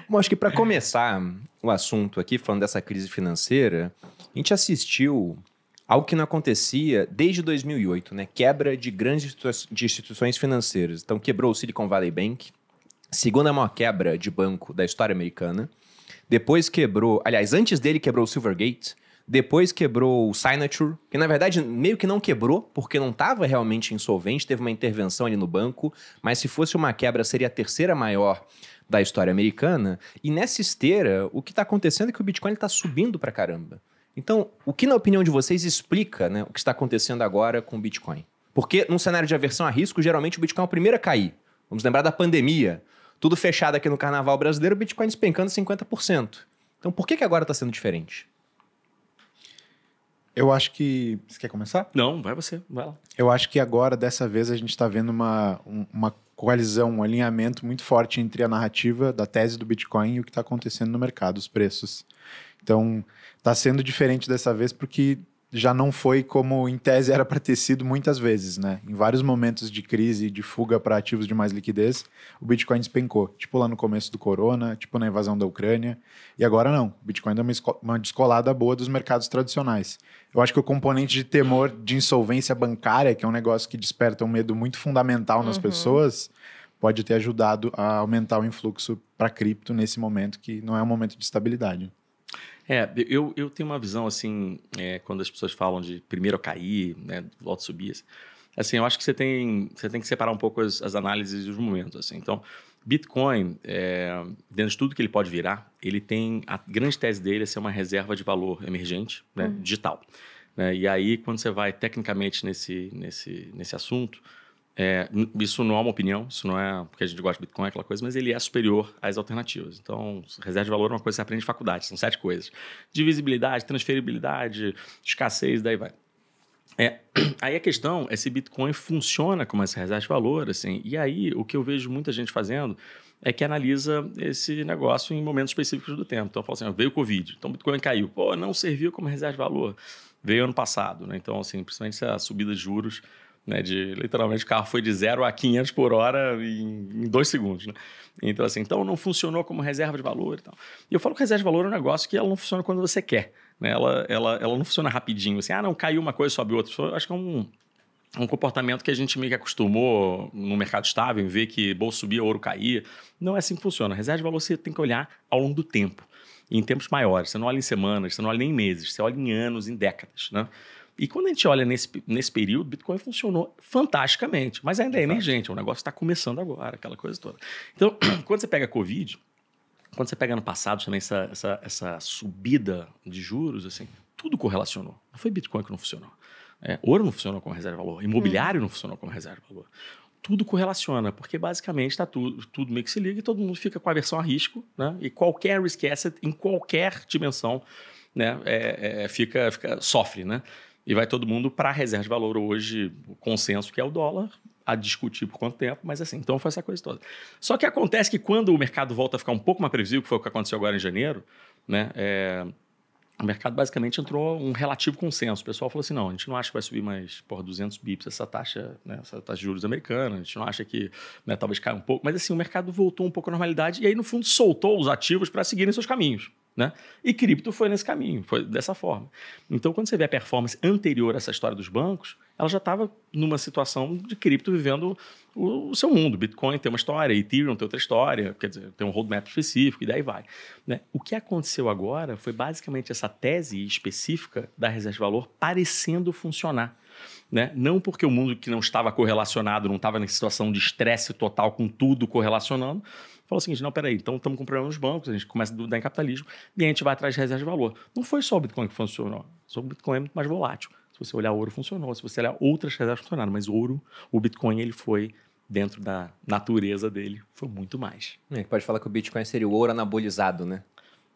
Bom, acho que para começar o assunto aqui, falando dessa crise financeira, a gente assistiu algo que não acontecia desde 2008, né? Quebra de grandes de instituições financeiras. Então, quebrou o Silicon Valley Bank, segunda maior quebra de banco da história americana. Depois quebrou, aliás, antes dele quebrou o Silvergate. Depois quebrou o Signature, que na verdade meio que não quebrou, porque não estava realmente insolvente, teve uma intervenção ali no banco, mas se fosse uma quebra seria a terceira maior da história americana. E nessa esteira, o que está acontecendo é que o Bitcoin está subindo pra caramba. Então, o que na opinião de vocês explica, né, o que está acontecendo agora com o Bitcoin? Porque num cenário de aversão a risco, geralmente o Bitcoin é o primeiro a cair. Vamos lembrar da pandemia. Tudo fechado aqui no carnaval brasileiro, o Bitcoin despencando 50%. Então, por que agora está sendo diferente? Eu acho que... Você quer começar? Não, vai você, vai lá. Eu acho que agora, dessa vez, a gente está vendo uma coalizão, um alinhamento muito forte entre a narrativa da tese do Bitcoin e o que está acontecendo no mercado, os preços. Então, está sendo diferente dessa vez porque já não foi como em tese era para ter sido muitas vezes, né? Em vários momentos de crise, de fuga para ativos de mais liquidez, o Bitcoin despencou. Tipo lá no começo do corona, tipo na invasão da Ucrânia. E agora não. O Bitcoin deu uma descolada boa dos mercados tradicionais. Eu acho que o componente de temor de insolvência bancária, que é um negócio que desperta um medo muito fundamental nas pessoas, pode ter ajudado a aumentar o influxo para cripto nesse momento, que não é um momento de estabilidade. Eu tenho uma visão, assim, quando as pessoas falam de primeiro cair, né, volta a subir, assim, eu acho que você tem que separar um pouco as análises dos momentos, assim. Então, Bitcoin, dentro de tudo que ele pode virar, ele tem, a grande tese dele é ser uma reserva de valor emergente, né, digital. Né? E aí, quando você vai tecnicamente nesse assunto, isso não é uma opinião, isso não é porque a gente gosta de Bitcoin, aquela coisa, mas ele é superior às alternativas. Então, reserva de valor é uma coisa que você aprende de faculdade, são 7 coisas. Divisibilidade, transferibilidade, escassez, daí vai. Aí a questão é se Bitcoin funciona como essa reserva de valor, assim, e aí o que eu vejo muita gente fazendo é que analisa esse negócio em momentos específicos do tempo. Então, eu falo assim, veio o Covid, então o Bitcoin caiu. Pô, não serviu como reserva de valor. Veio ano passado, né? Então, assim, principalmente a subida de juros, né, literalmente o carro foi de 0 a 500 por hora em 2 segundos, né? Então, assim, não funcionou como reserva de valor e tal. E eu falo que reserva de valor é um negócio que ela não funciona quando você quer, né? Ela não funciona rapidinho, assim, não, caiu uma coisa, sobe outra. Eu acho que é um comportamento que a gente meio que acostumou no mercado estável, em ver que bolsa subia, ouro caía. Não é assim que funciona. Reserva de valor você tem que olhar ao longo do tempo, em tempos maiores. Você não olha em semanas, você não olha nem em meses, você olha em anos, em décadas, né? E quando a gente olha nesse período, Bitcoin funcionou fantasticamente, mas ainda é emergente, o negócio está começando agora, aquela coisa toda. Então, quando você pega a Covid, quando você pega ano passado também essa subida de juros, assim, tudo correlacionou. Não foi Bitcoin que não funcionou. Ouro não funcionou como reserva de valor, imobiliário não funcionou como reserva de valor. Tudo correlaciona, porque basicamente está tudo meio que se liga e todo mundo fica com aversão a risco, né? E qualquer risk asset, em qualquer dimensão, né, sofre, né? E vai todo mundo para a reserva de valor hoje, o consenso que é o dólar, a discutir por quanto tempo, mas assim, então foi essa coisa toda. Só que acontece que quando o mercado volta a ficar um pouco mais previsível, que foi o que aconteceu agora em janeiro, né, o mercado basicamente entrou um relativo consenso. O pessoal falou assim, não, a gente não acha que vai subir mais 200 bips essa taxa, né, essa taxa de juros americana, a gente não acha que, né, talvez caia um pouco, mas assim, o mercado voltou um pouco à normalidade e aí, no fundo, soltou os ativos para seguirem seus caminhos. Né? E cripto foi nesse caminho, foi dessa forma. Então, quando você vê a performance anterior a essa história dos bancos, ela já estava numa situação de cripto vivendo o seu mundo. Bitcoin tem uma história, Ethereum tem outra história, quer dizer, tem um roadmap específico e daí vai. Né? O que aconteceu agora foi basicamente essa tese específica da reserva de valor parecendo funcionar. Né? Não porque o mundo que não estava correlacionado, não estava em situação de estresse total com tudo correlacionando, falou o seguinte, não, peraí, então estamos com problema nos bancos, a gente começa a dudar em capitalismo e a gente vai atrás de reserva de valor. Não foi só o Bitcoin que funcionou, só o Bitcoin é muito mais volátil. Se você olhar ouro, funcionou, se você olhar outras reservas, funcionaram, mas o Bitcoin, ele foi dentro da natureza dele, foi muito mais. Pode falar que o Bitcoin seria o ouro anabolizado, né?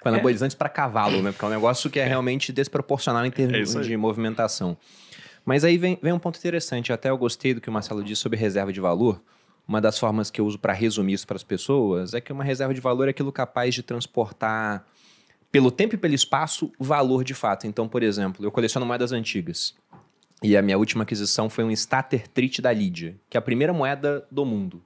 Foi anabolizante para cavalo, né? Porque é um negócio que é realmente desproporcional em termos de movimentação. Mas aí vem um ponto interessante, até eu gostei do que o Marcelo disse sobre reserva de valor. Uma das formas que eu uso para resumir isso para as pessoas é que uma reserva de valor é aquilo capaz de transportar, pelo tempo e pelo espaço, valor de fato. Então, por exemplo, eu coleciono moedas antigas. E a minha última aquisição foi um Starter Treat da Lydia, que é a primeira moeda do mundo.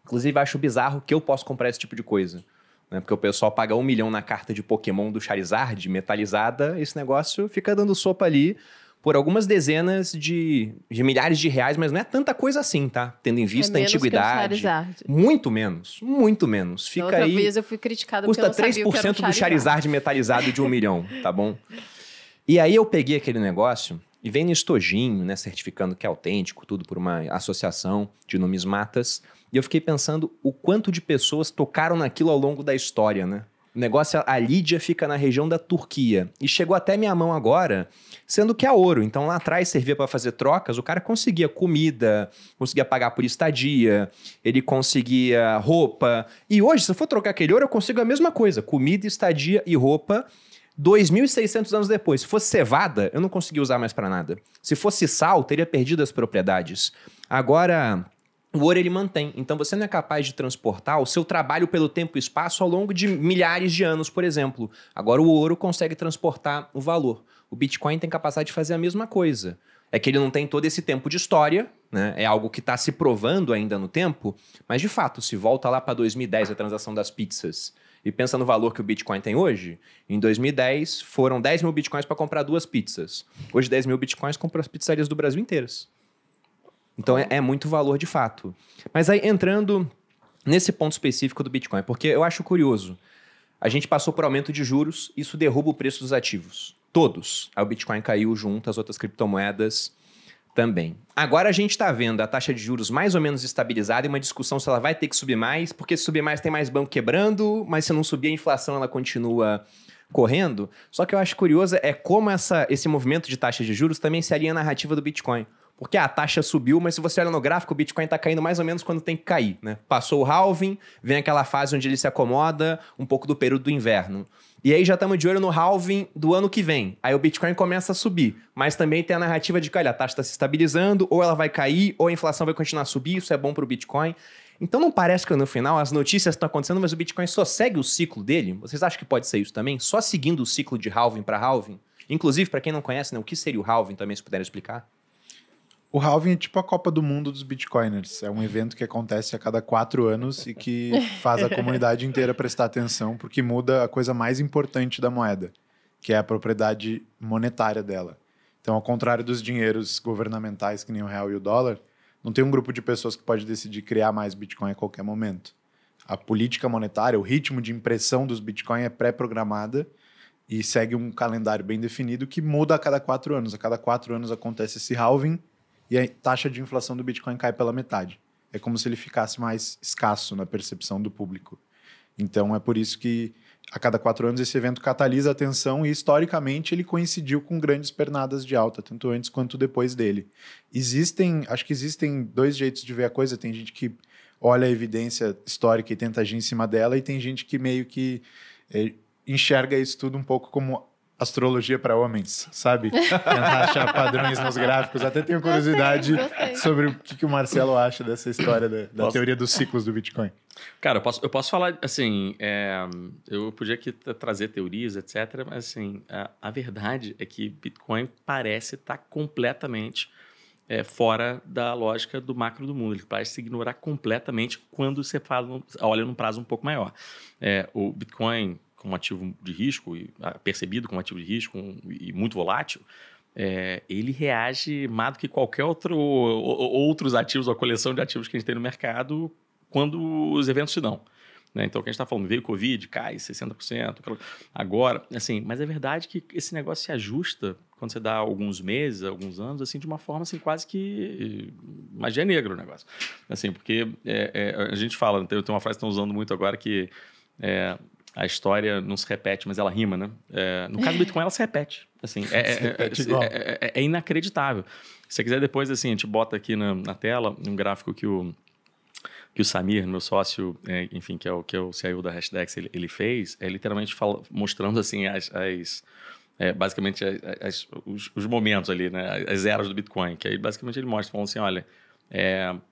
Inclusive, acho bizarro que eu posso comprar esse tipo de coisa. Né? Porque o pessoal paga 1 milhão na carta de Pokémon do Charizard metalizada, esse negócio fica dando sopa ali por algumas dezenas de milhares de reais, mas não é tanta coisa assim, tá? Tendo em vista a antiguidade. Muito menos, muito menos. Fica outra aí. Vez eu fui criticado custa porque eu não sabia o que era 3% do Charizard metalizado de 1 milhão, tá bom? E aí eu peguei aquele negócio e vem no estojinho, né, certificando que é autêntico, tudo por uma associação de numismatas. E eu fiquei pensando o quanto de pessoas tocaram naquilo ao longo da história, né? O negócio, a Lídia fica na região da Turquia. E chegou até minha mão agora, sendo que é ouro. Então lá atrás servia para fazer trocas, o cara conseguia comida, conseguia pagar por estadia, ele conseguia roupa. E hoje, se eu for trocar aquele ouro, eu consigo a mesma coisa. Comida, estadia e roupa. 2.600 anos depois. Se fosse cevada, eu não conseguia usar mais para nada. Se fosse sal, teria perdido as propriedades. Agora, o ouro ele mantém. Então você não é capaz de transportar o seu trabalho pelo tempo e espaço ao longo de milhares de anos, por exemplo. Agora o ouro consegue transportar o valor. O Bitcoin tem capacidade de fazer a mesma coisa. É que ele não tem todo esse tempo de história, né? É algo que está se provando ainda no tempo, mas de fato, se volta lá para 2010, a transação das pizzas, e pensa no valor que o Bitcoin tem hoje, em 2010 foram 10 mil Bitcoins para comprar 2 pizzas. Hoje 10 mil Bitcoins compram as pizzarias do Brasil inteiras. Então é muito valor de fato. Mas aí entrando nesse ponto específico do Bitcoin, porque eu acho curioso, a gente passou por aumento de juros, isso derruba o preço dos ativos. Todos. Aí o Bitcoin caiu junto, as outras criptomoedas também. Agora a gente está vendo a taxa de juros mais ou menos estabilizada e uma discussão se ela vai ter que subir mais, porque se subir mais tem mais banco quebrando, mas se não subir a inflação ela continua correndo. Só que eu acho curioso é como esse movimento de taxa de juros também se alinha à narrativa do Bitcoin. Porque a taxa subiu, mas se você olha no gráfico, o Bitcoin está caindo mais ou menos quando tem que cair, né? Passou o halving, vem aquela fase onde ele se acomoda, um pouco do período do inverno. E aí já estamos de olho no halving do ano que vem. Aí o Bitcoin começa a subir, mas também tem a narrativa de que, olha, a taxa está se estabilizando, ou ela vai cair, ou a inflação vai continuar a subir, isso é bom para o Bitcoin. Então não parece que no final as notícias estão acontecendo, mas o Bitcoin só segue o ciclo dele? Vocês acham que pode ser isso também? Só seguindo o ciclo de halving para halving? Inclusive, para quem não conhece, né, o que seria o halving também, se puderem explicar? O halving é tipo a Copa do Mundo dos Bitcoiners. É um evento que acontece a cada 4 anos e que faz a comunidade inteira prestar atenção porque muda a coisa mais importante da moeda, que é a propriedade monetária dela. Então, ao contrário dos dinheiros governamentais, que nem o real e o dólar, não tem um grupo de pessoas que pode decidir criar mais Bitcoin a qualquer momento. A política monetária, o ritmo de impressão dos Bitcoin é pré-programada e segue um calendário bem definido que muda a cada 4 anos. A cada 4 anos acontece esse halving e a taxa de inflação do Bitcoin cai pela metade. É como se ele ficasse mais escasso na percepção do público. Então, é por isso que a cada 4 anos esse evento catalisa a atenção e, historicamente, ele coincidiu com grandes pernadas de alta, tanto antes quanto depois dele. Acho que existem 2 jeitos de ver a coisa. Tem gente que olha a evidência histórica e tenta agir em cima dela, e tem gente que meio que enxerga isso tudo um pouco como astrologia para homens, sabe? Tentar achar padrões nos gráficos. Até tenho curiosidade sobre o que o Marcelo acha dessa história da teoria dos ciclos do Bitcoin. Cara, eu posso falar, assim, eu podia aqui trazer teorias, etc., mas, assim, a verdade é que Bitcoin parece estar completamente fora da lógica do macro do mundo. Ele parece se ignorar completamente quando você olha num prazo um pouco maior. O Bitcoin, como ativo de risco, percebido como ativo de risco e muito volátil, ele reage mais do que qualquer outros ativos ou coleção de ativos que a gente tem no mercado quando os eventos se dão. Né? Então, o que a gente está falando, veio Covid, cai 60%. Agora, assim, mas é verdade que esse negócio se ajusta quando você dá alguns meses, alguns anos, assim, de uma forma assim, quase que magia negra o negócio. Assim, porque a gente fala, tem uma frase que estão usando muito agora que a história não se repete, mas ela rima, né? No caso do Bitcoin, ela se repete. Assim, é inacreditável. Se você quiser depois, assim, a gente bota aqui na tela um gráfico que o Samir, meu sócio, enfim, que é o CEO da Hashdex, ele fez, literalmente mostrando, assim, basicamente os momentos ali, né? As eras do Bitcoin, que aí basicamente ele mostra, falando assim, olha,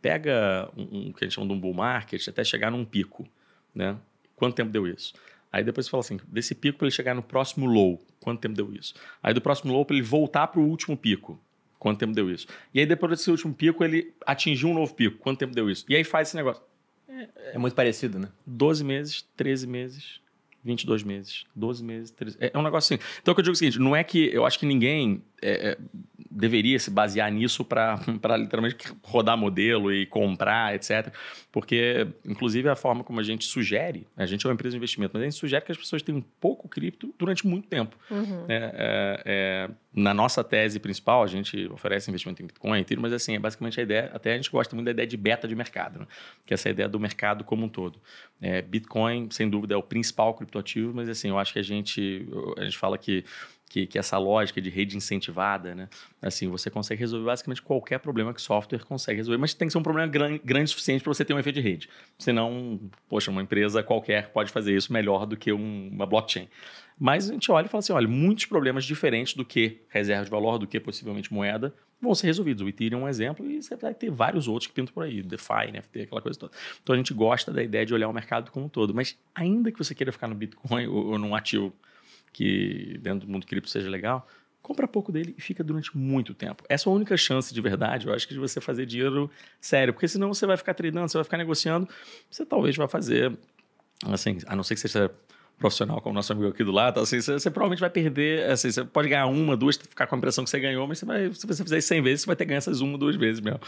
pega um que a gente chama de um bull market até chegar num pico, né? Quanto tempo deu isso? Aí depois você fala assim, desse pico para ele chegar no próximo low, quanto tempo deu isso? Aí do próximo low para ele voltar para o último pico, quanto tempo deu isso? E aí depois desse último pico ele atingiu um novo pico, quanto tempo deu isso? E aí faz esse negócio. É muito parecido, né? 12 meses, 13 meses, 22 meses, 12 meses, 13... É um negócio assim. Então, o que eu digo é o seguinte, não é que... Eu acho que ninguém deveria se basear nisso para literalmente rodar modelo e comprar, etc. Porque, inclusive, a forma como a gente sugere, a gente é uma empresa de investimento, mas a gente sugere que as pessoas tenham pouco cripto durante muito tempo. Na nossa tese principal, a gente oferece investimento em Bitcoin, Ethereum, mas assim, é basicamente a ideia, até a gente gosta muito da ideia de beta de mercado, né? Que é essa ideia do mercado como um todo. Bitcoin, sem dúvida, é o principal criptoativo, mas assim, eu acho que a gente fala que essa lógica de rede incentivada, né? Assim, você consegue resolver basicamente qualquer problema que software consegue resolver, mas tem que ser um problema grande o suficiente para você ter um efeito de rede. Senão, poxa, uma empresa qualquer pode fazer isso melhor do que uma blockchain. Mas a gente olha e fala assim, olha, muitos problemas diferentes do que reserva de valor, do que possivelmente moeda, vão ser resolvidos. O Ethereum é um exemplo e você vai ter vários outros que pintam por aí, DeFi, NFT, aquela coisa toda. Então a gente gosta da ideia de olhar o mercado como um todo, mas ainda que você queira ficar no Bitcoin ou num ativo que dentro do mundo cripto seja legal, compra pouco dele e fica durante muito tempo. Essa é a única chance de verdade, eu acho, de você fazer dinheiro sério, porque senão você vai ficar tradando, você vai ficar negociando, você talvez vai fazer, assim, a não ser que você seja profissional como o nosso amigo aqui do lado, assim, você provavelmente vai perder, assim, você pode ganhar uma, duas, ficar com a impressão que você ganhou, mas se você fizer isso 100 vezes, você vai ter ganho essas uma, duas vezes mesmo.